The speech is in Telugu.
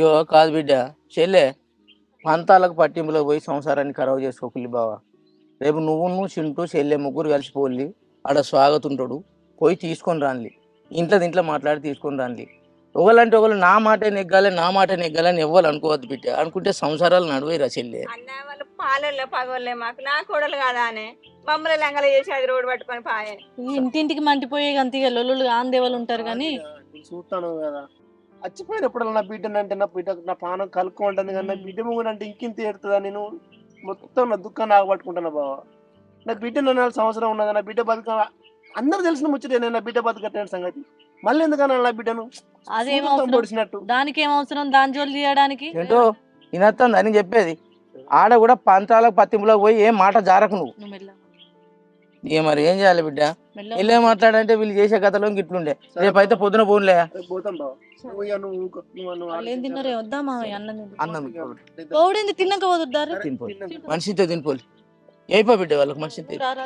అయ్యో కాదు బిడ్డ, చెల్లె పంతాలకు పట్టింపులకు పోయి సంసారాన్ని ఖరాబు చేసుకోకుల్లి బావ. రేపు నువ్వు చింటూ చెల్లె ముగ్గురు కలిసిపోల్లి, ఆడ స్వాగతుంటాడు, పోయి తీసుకొని రాన్లి. ఇంట్లో దీంట్లో మాట్లాడి తీసుకొని రాన్లి. ఒకళ్ళంటే ఒకళ్ళు నా మాట నెగ్గాలని ఎవ్వరు అనుకోవద్దు బిడ్డ. అనుకుంటే సంసారాలు నడువేరా చెల్లె. అన్న వాళ్ళు పాలెళ్ళే పగోళ్ళే మాకు నా కోడలు కాదా అని మమ్మల్ని లంగల చేసి అది రోడ్డు పట్టుకొని పాయే. ఇంటింటికి మంటిపోయే అంతగా లొల్లులు ఆందేవాళ్ళు ఉంటారు కానీ చూస్తాను కదా, చచ్చిపోయినప్పుడు నా బిడ్డను అంటే నా బిడ్డ నా పానం కలుక్కుంటుంది కానీ నా బిడ్డ ముగ్గురు అంటే ఇంకింత ఏడుతుందా? నేను మొత్తం నా దుఃఖాన్ని ఆగబట్టుకుంటాను బావ. నా బిడ్డ 4 సంవత్సరం ఉన్నది, నా బిడ్డ బతుక అందరు తెలిసిన ముచ్చటే, నేను నా బిడ్డ బతుకట్లేని సంగతి. మళ్ళీ ఎందుకన్నా నా బిడ్డను పొడిచినట్టు? దానికి ఏం అవసరం దాని జోలు తీయడానికి? ఏంటో వినొస్తుంది అని చెప్పేది. ఆడ కూడా పంతాలకు పట్టింపులకు పోయి ఏం మాట జారకు నువ్వు. ఇక మరి ఏం చేయాలి బిడ్డ? వీళ్ళే మాట్లాడంటే వీళ్ళు చేసే కథలో ఇట్లుండే. రేపైతే పొద్దున పోన్లే. పోతాం బావ. ఏం తిన్నారే? వద్దామా అన్నం కోడింది తిన్నాక వద్దారు. మనిషితో తినిపోలి అయిపో బిడ్డ వాళ్ళకి మనిషి రారా